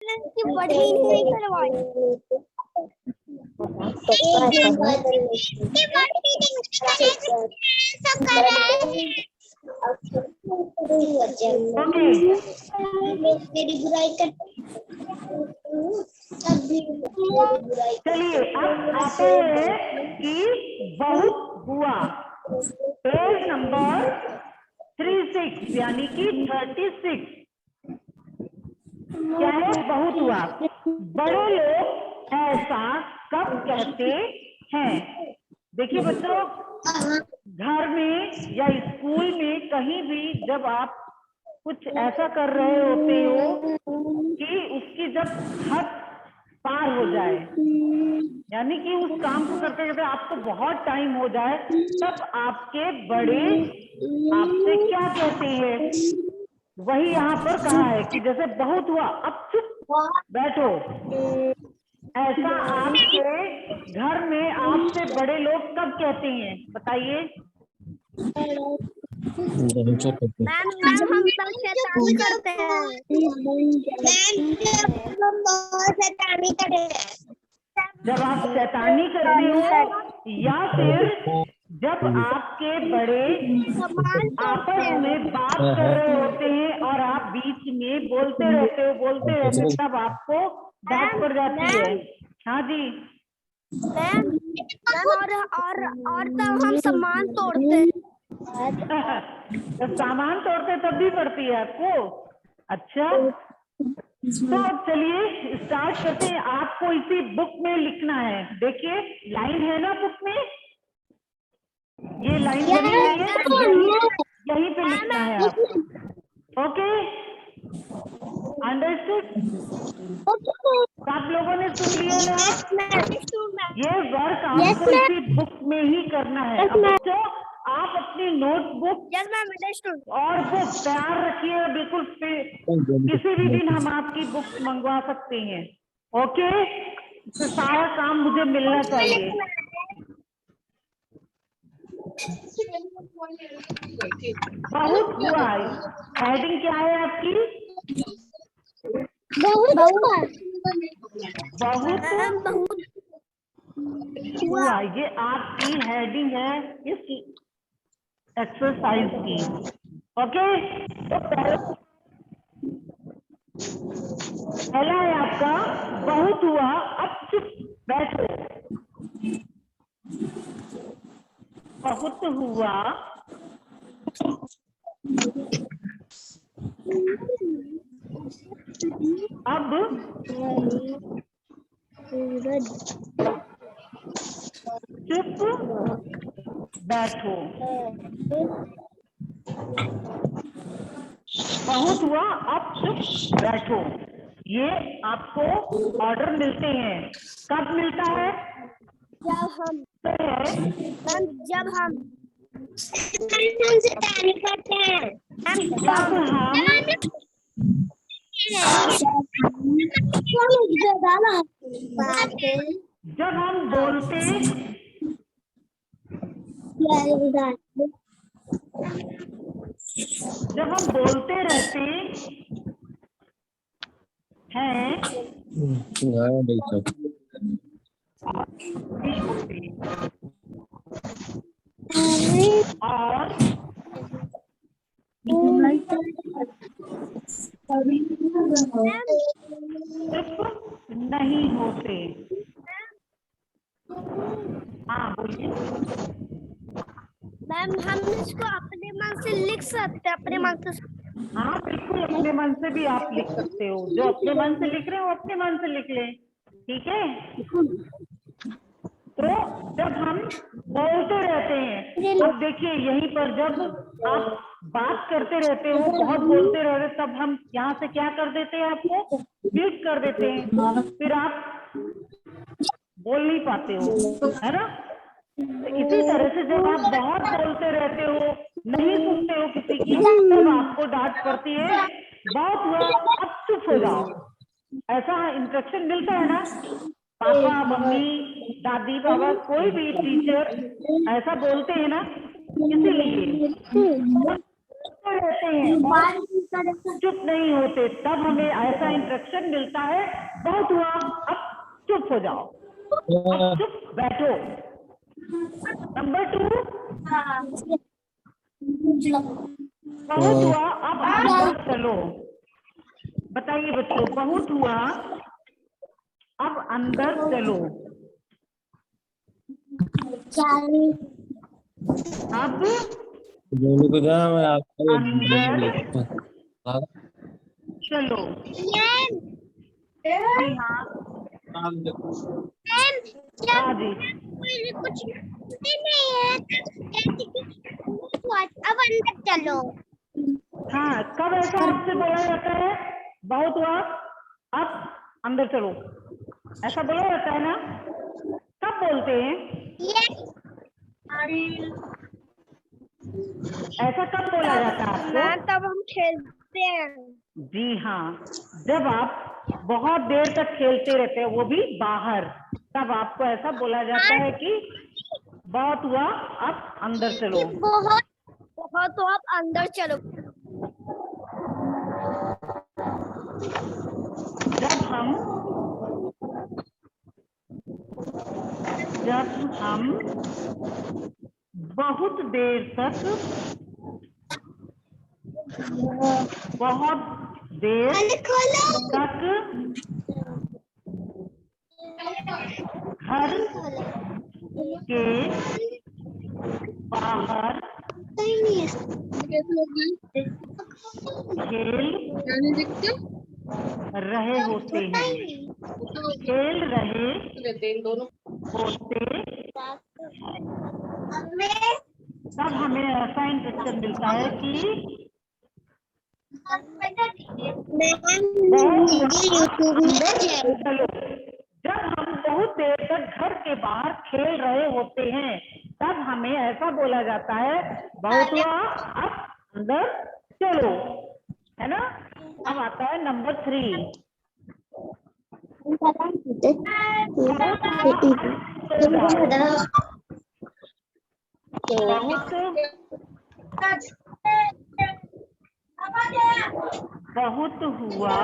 पढ़ी नहीं करवाई। मेरी बुराई कर। चलिए अब आते हैं कि बहुत हुआ। पेज नंबर 36 यानी कि 36 क्या है? बहुत हुआ। बड़े लोग ऐसा कब कहते हैं? देखिए बच्चों, घर में या स्कूल में कहीं भी जब आप कुछ ऐसा कर रहे होते हो कि उसकी जब हद पार हो जाए, यानी कि उस काम को करते करते आपको बहुत टाइम हो जाए, तब आपके बड़े आपसे क्या कहते हैं? वही यहाँ पर कहा है कि जैसे बहुत हुआ, अब चुप बैठो। ऐसा आपके घर में आपसे बड़े लोग कब कहते हैं? बताइए। मैम हम सब शैतानी करते हैं। जब आप शैतानी करते हो या फिर जब आपके बड़े आपस में बात कर रहे होते हैं और आप बीच में बोलते रहते हो, तब आपको डांट पड़ जाती है। हाँ जी मैम और तब हम सामान तोड़ते हैं। जब सामान तोड़ते तब भी पड़ती है आपको? अच्छा, तो चलिए स्टार्ट करते हैं। आपको इसी बुक में लिखना है। देखिए लाइन है ना बुक में, ये लाइन बनी हुई है, यहीं पे लिखना है आपको। Okay, understood? आप लोगों ने सुन लिया ना? ये वर्क आपको इसी बुक में ही करना है। अब बच्चों आप अपनी नोटबुक और बुक तैयार रखिए बिल्कुल। किसी भी दिन हम आपकी बुक मंगवा सकते हैं। ओके, तो सारा काम मुझे मिलना चाहिए। बहुत हुआ। हेडिंग क्या है आपकी? बहुत हुआ। ये आपकी हेडिंग है इस एक्सरसाइज की। ओके, तो पहला है आपका बहुत हुआ, अब चुप बैठो। बहुत हुआ, अब चुप बैठो। बहुत हुआ, अब चुप बैठो। ये आपको ऑर्डर मिलते हैं। कब मिलता है? जब हम करते हैं। जब हम बोलते रहते हैं और चुप नहीं होते। हाँ बोलिए। मैम हम इसको अपने मन से लिख सकते हैं, अपने मन से। हाँ बिल्कुल, अपने मन से भी आप लिख सकते हो। जो अपने मन से लिख रहे हो अपने मन से लिख लें, ठीक है? तो जब हम बोलते रहते हैं, अब देखिए यहीं पर जब आप बात करते रहते हो, बहुत बोलते रहते, तब हम यहाँ से क्या कर देते हैं? आपको म्यूट कर देते हैं, फिर आप बोल नहीं पाते हो, है ना? तो इसी तरह से जब आप बहुत बोलते रहते हो, नहीं सुनते हो किसी की, तब आपको डांट पड़ती है। बहुत हुआ, अब चुप हो जाओ। ऐसा इंस्ट्रक्शन मिलता है ना? पापा मम्मी दादी बाबा कोई भी टीचर ऐसा बोलते हैं ना, इसीलिए रहते हैं और चुप नहीं होते, तब हमें ऐसा इंस्ट्रक्शन मिलता है, बहुत हुआ अब चुप हो जाओ, अब चुप बैठो। नंबर 2, बहुत हुआ अब अंदर चलो। बताइए बच्चों, बहुत हुआ अब अंदर चलो। अब अंदर चलो। जी हाँ, हाँ जी, कुछ नहीं है, अब अंदर चलो। हाँ, कब ऐसा आपसे बोला जाता है? बहुत हुआ अब अंदर चलो, ऐसा बोला जाता है ना? कब बोलते हैं? ऐसा कब बोला जाता है आपको? तब हम खेलते हैं। जी हाँ, जब आप बहुत देर तक खेलते रहते हैं, वो भी बाहर, तब आपको ऐसा बोला जाता है कि बहुत हुआ अब अंदर चलो। बहुत तो आप अंदर चलो। जब हम बहुत देर तक घर के बाहर खेल रहे होते हैं, खेल रहे होते, तब हमें ऐसा इंस्ट्रक्शन मिलता है कि चलो। जब हम बहुत देर तक घर के बाहर खेल रहे होते हैं, तब हमें ऐसा बोला जाता है, बहुत हुआ अब अंदर चलो, है ना? अब आता है नंबर 3। बहुत हुआ बहुत हुआ,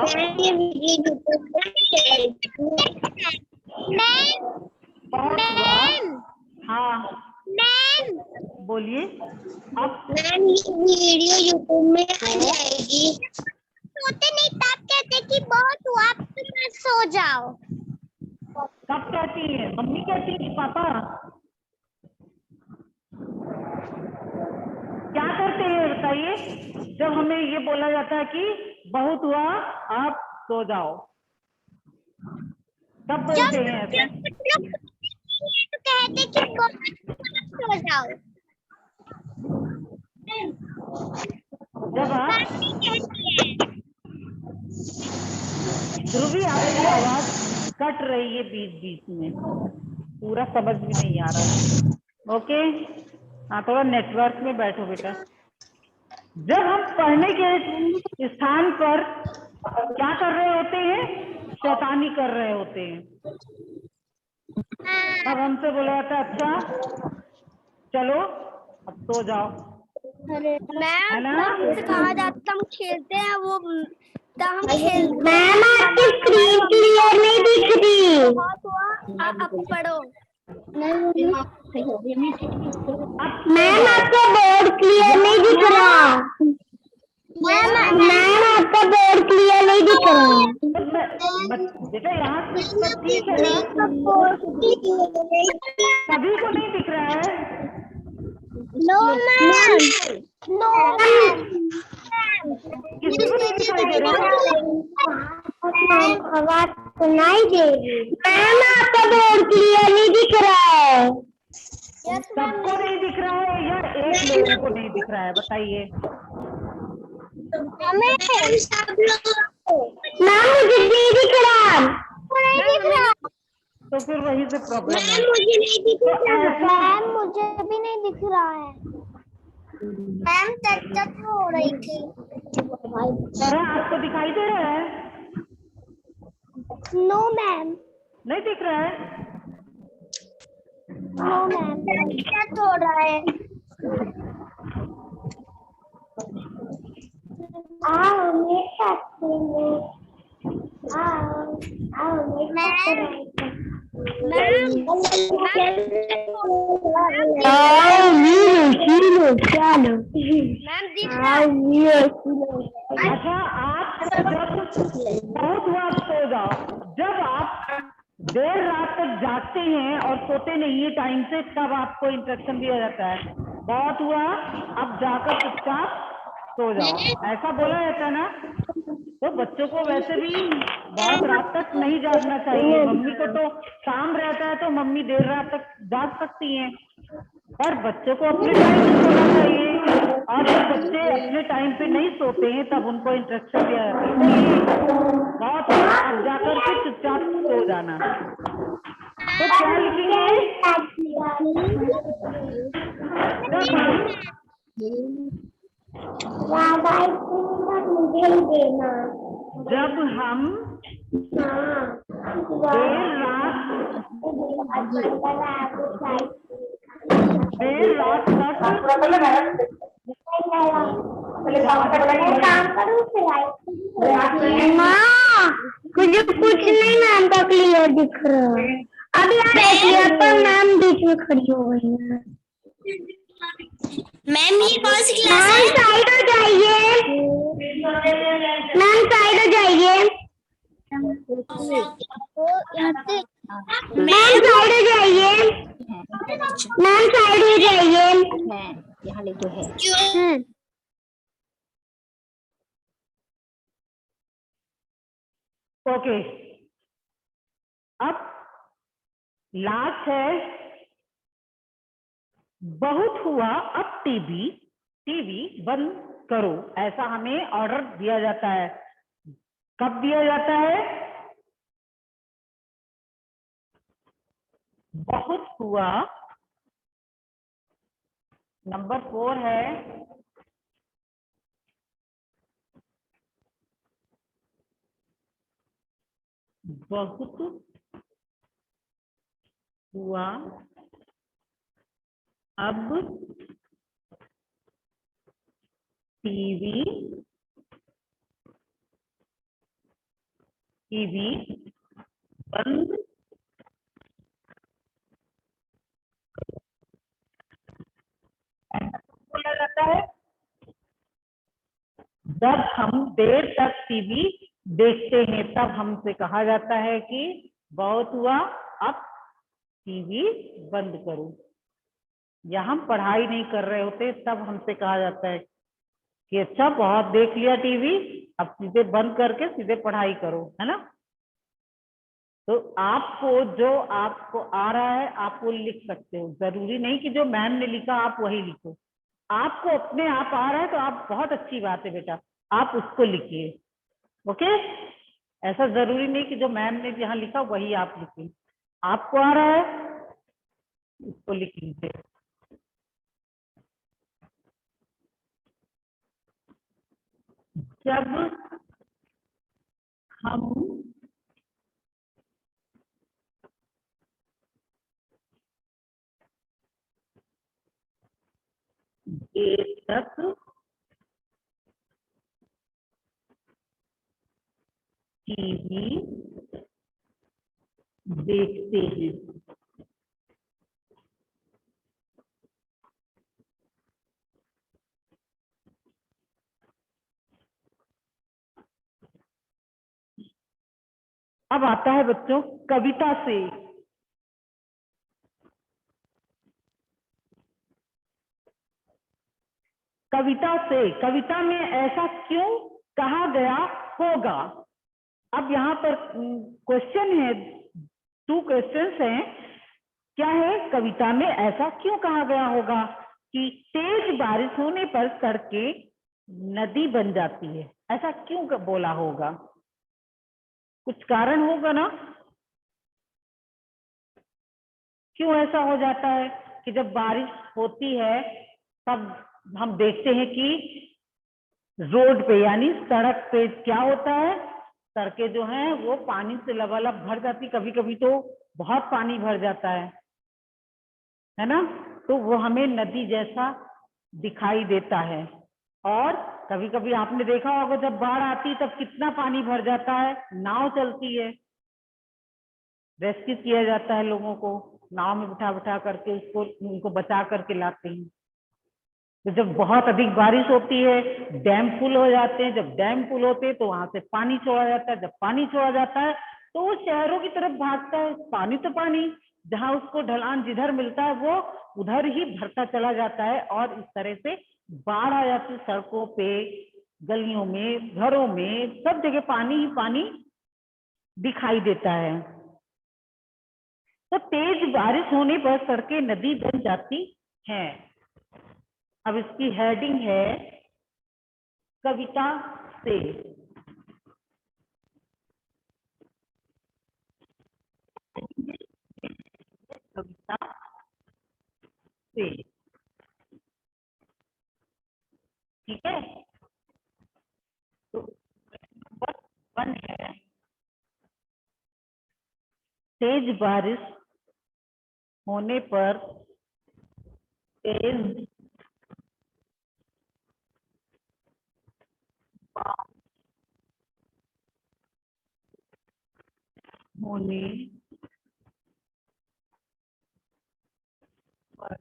हाँ बोलिए। अब मैम ये वीडियो यूट्यूब में आ जाएगी। सोते नहीं तब कहते कि बहुत हुआ अब तुम सो जाओ। कब कहती है? मम्मी कहती है, पापा क्या करते हैं बताइए? जब हमें ये बोला जाता है कि बहुत हुआ आप सो जाओ, तब बोलते हैं ऐसा? तो कहते कि बहुत सो जाओ। जब आप ध्रुवी, आपकी आवाज कट रही है बीच बीच में, पूरा समझ भी नहीं आ रहा। ओके, हाँ थोड़ा नेटवर्क में बैठो बेटा। जब हम पढ़ने के स्थान पर क्या कर रहे होते हैं? शैतानी कर रहे होते हैं, तब हमसे बोला जाता है, अच्छा चलो अब सो जाओ, है ना? हमसे कहा जाता हम खेलते हैं, वो तब हम खेलते हैं। मैम आपकी स्क्रीन क्लियर नहीं दिख रही। बहुत हुआ अब पढ़ो। मैम आपका बोर्ड क्लियर नहीं दिख रहा। मैम आपका बोर्ड क्लियर नहीं दिख रहा। बेटा यहाँ से ठीक है ना? सभी को नहीं दिख रहा है? नो मैम, नो मैम, किसी को नहीं दिखाई दे रहा है? आवाज सुनाई दे रही। मैम आपका बोर्ड क्लियर नहीं दिख रहा है। सबको नहीं दिख रहा है या एक लोगों को नहीं दिख रहा है? बताइए। हमें सब लोग मैम मुझे नहीं दिख रहा। तो फिर वही से प्रॉब्लम है। मुझे नहीं दिख रहा। मैम मुझे भी नहीं दिख रहा है। मैम चट हो रही थी। सर आपको दिखाई दे रहा है? नो मैम, नहीं दिख रहा है? नो मैम, चट हो रहा है। आओ मेरे साथ खेलो, आओ मेरे साथ खेलो। अच्छा, आप जब बहुत हुआ आप सो जाओ। जब आप देर रात तक जागते हैं और सोते नहीं है टाइम से, तब आपको इंस्ट्रक्शन दिया जाता है बहुत हुआ अब जाकर चुपचाप सो जाओ, ऐसा बोला जाता है ना। तो बच्चों को वैसे भी बहुत रात तक नहीं जागना चाहिए। मम्मी को तो काम रहता है तो मम्मी देर रात तक जाग सकती हैं, पर बच्चों को अपने टाइम पे सोना चाहिए। और जब बच्चे अपने टाइम पे नहीं सोते हैं तब उनको इंस्ट्रक्शन दिया जाता है बहुत हुआ अब जाकर के चुपचाप सो जाना। तो क्या लिखेंगे? जब हम मुझे ही देना। जब हम देर रात तक काम करूँ माँ, मुझे कुछ नहीं मैम का क्लियर दिख रहा है। अभी आ क्लियर पर मैम बीच में खड़ी हो गई है। मैम ये कौन सी क्लास है? मैम साइड हो जाइए, मैम साइड हो जाइए, मैम साइड हो जाइए, मैम साइड हो जाइए। यहाँ ले तो है। ओके, अब लास्ट है बहुत हुआ अब टीवी बंद करो, ऐसा हमें ऑर्डर दिया जाता है। कब दिया जाता है? बहुत हुआ नंबर 4 है बहुत हुआ अब टीवी बंद बोला जाता है जब हम देर तक टीवी देखते हैं, तब हमसे कहा जाता है कि बहुत हुआ अब टीवी बंद करो। या हम पढ़ाई नहीं कर रहे होते तब हमसे कहा जाता है कि अच्छा बहुत देख लिया टीवी, अब सीधे बंद करके सीधे पढ़ाई करो, है ना। तो आपको जो आपको आ रहा है आप वो लिख सकते हो, जरूरी नहीं कि जो मैम ने लिखा आप वही लिखो। आपको अपने आप आ रहा है तो आप बहुत अच्छी बात है बेटा, आप उसको लिखिए। ओके, ऐसा जरूरी नहीं कि जो मैम ने जहाँ लिखा वही आप लिखिए। आपको आ रहा है उसको लिख लीजिए। जब हम देर तक टीवी देखते हैं, अब आता है बच्चों कविता से। कविता में ऐसा क्यों कहा गया होगा। अब यहाँ पर क्वेश्चन है, 2 क्वेश्चंस हैं। क्या है? कविता में ऐसा क्यों कहा गया होगा कि तेज बारिश होने पर सड़कें नदी बन जाती है, ऐसा क्यों बोला होगा? कुछ कारण होगा ना, क्यों ऐसा हो जाता है कि जब बारिश होती है तब हम देखते हैं कि रोड पे यानी सड़क पे क्या होता है, सड़कें जो हैं वो पानी से लबालब भर जाती, कभी कभी तो बहुत पानी भर जाता है ना। तो वो हमें नदी जैसा दिखाई देता है। और कभी कभी आपने देखा होगा जब बाढ़ आती तब कितना पानी भर जाता है, नाव चलती है, रेस्क्यू किया जाता है लोगों को, नाव में बिठा बिठा करके उसको उनको बचा करके लाते हैं। तो जब बहुत अधिक बारिश होती है डैम फुल हो जाते हैं, जब डैम फुल होते हैं तो वहां से पानी छोड़ा जाता है, जब पानी छोड़ा जाता है तो वो शहरों की तरफ भागता है, पानी तो पानी, जहां उसको ढलान जिधर मिलता है वो उधर ही भरता चला जाता है और इस तरह से बाढ़ आ जाती है। सड़कों पे, गलियों में, घरों में, सब जगह पानी ही पानी दिखाई देता है। तो तेज बारिश होने पर सड़कें नदी बन जाती हैं। अब इसकी हेडिंग है कविता से। कविता से, ठीक है। तो नंबर 1 है तेज बारिश होने पर, तेज बारिश होने पर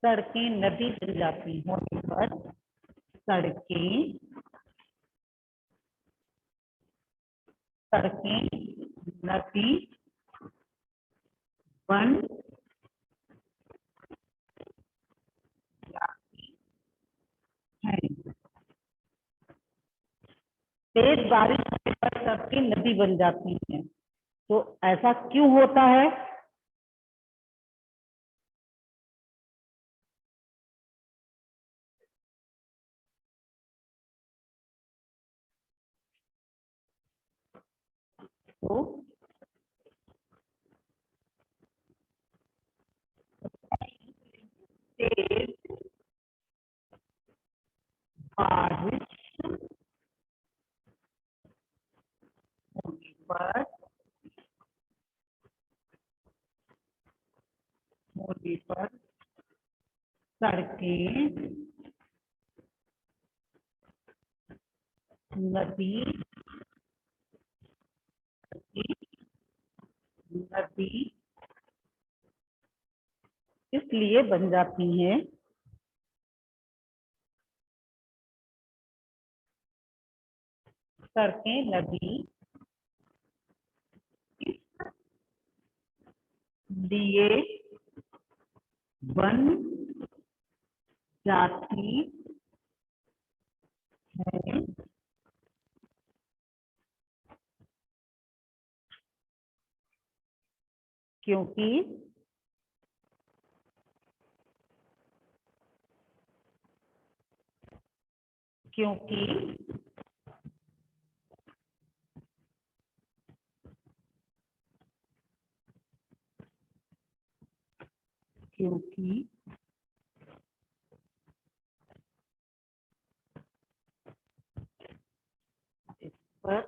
सड़कें नदी बन जाती, होने पर सड़कें सड़कें नदी बन जाती हैं। तेज बारिश होने पर सड़कें नदी बन जाती हैं। तो ऐसा क्यों होता है? तो तेज बारिश होने पर सड़कें नदी नदी इसलिए बन जाती हैं सड़कें नदी लिए बन जाती है क्योंकि क्योंकि क्योंकि इस पर